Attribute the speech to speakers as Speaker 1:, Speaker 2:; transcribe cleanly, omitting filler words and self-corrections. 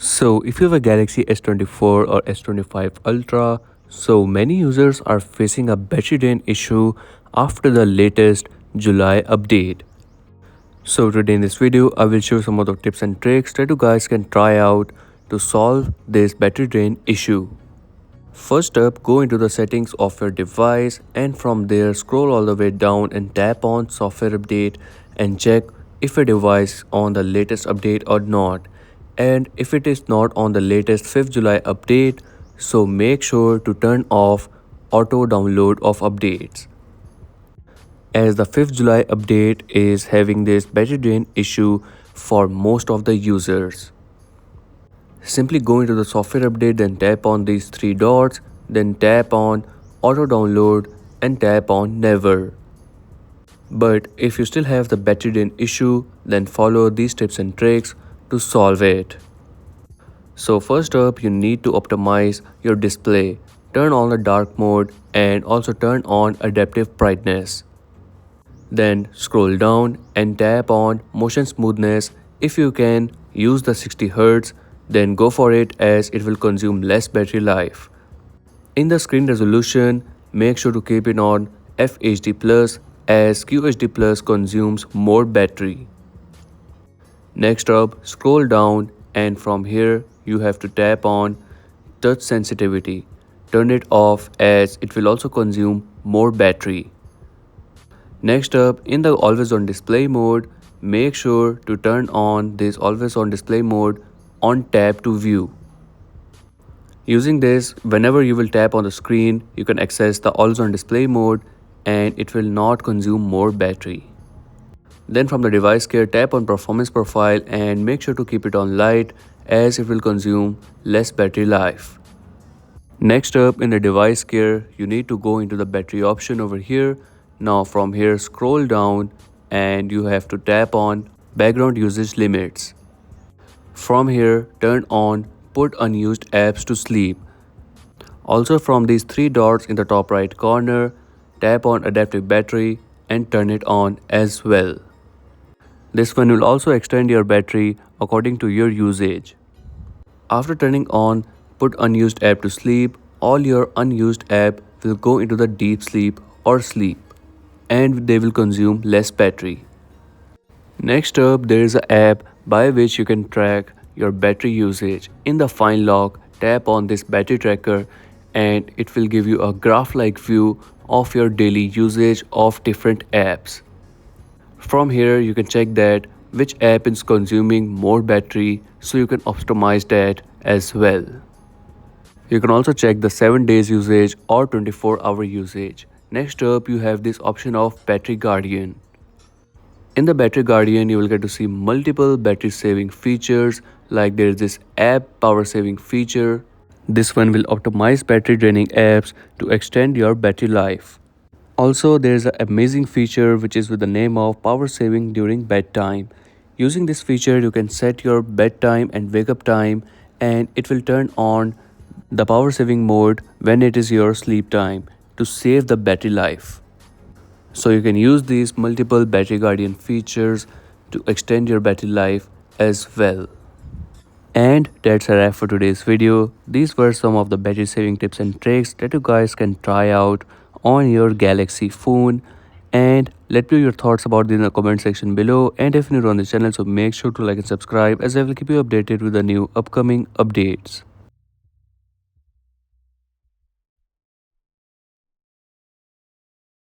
Speaker 1: So if you have a Galaxy S24 or S25 Ultra, so many users are facing a battery drain issue after the latest July update. So today in this video, I will show some of the tips and tricks that you guys can try out to solve this battery drain issue. First up, go into the settings of your device and from there scroll all the way down and tap on software update and check if your device is on the latest update or not. And if it is not on the latest 5th July update, so make sure to turn off auto download of updates, as the 5th July update is having this battery drain issue for most of the users. Simply go into the software update, then tap on these three dots, then tap on auto download and tap on never. But if you still have the battery drain issue, then follow these tips and tricks to solve it. So first up, you need to optimize your display. Turn on the dark mode and also turn on adaptive brightness. Then scroll down and tap on motion smoothness. If you can use the 60Hz, then go for it as it will consume less battery life. In the screen resolution, make sure to keep it on FHD Plus as QHD Plus consumes more battery. Next up, scroll down and from here you have to tap on touch sensitivity. Turn it off as it will also consume more battery. Next up, in the always on display mode, make sure to turn on this always on display mode on tap to view. Using this, whenever you will tap on the screen, you can access the always on display mode and it will not consume more battery. Then from the device care, tap on performance profile and make sure to keep it on light as it will consume less battery life. Next up, in the device care, you need to go into the battery option over here. Now from here scroll down and you have to tap on background usage limits. From here turn on put unused apps to sleep. Also from these three dots in the top right corner, tap on adaptive battery and turn it on as well. This one will also extend your battery according to your usage. After turning on put unused app to sleep, all your unused app will go into the deep sleep or sleep and they will consume less battery. Next up, there is an app by which you can track your battery usage. In the Find Lock, tap on this battery tracker and it will give you a graph-like view of your daily usage of different apps. From here, you can check that which app is consuming more battery, so you can optimize that as well. You can also check the 7 days usage or 24-hour usage. Next up, you have this option of Battery Guardian. In the Battery Guardian, you will get to see multiple battery saving features, like there is this app power saving feature. This one will optimize battery draining apps to extend your battery life. Also, there is an amazing feature which is with the name of power saving during bedtime. Using this feature, you can set your bedtime and wake up time and it will turn on the power saving mode when it is your sleep time to save the battery life. So you can use these multiple battery guardian features to extend your battery life as well. And that's a wrap for today's video. These were some of the battery saving tips and tricks that you guys can try out on your Galaxy phone. And let me know your thoughts about it in the comment section below. And if you're new on the channel, so make sure to like and subscribe as I will keep you updated with the new upcoming updates.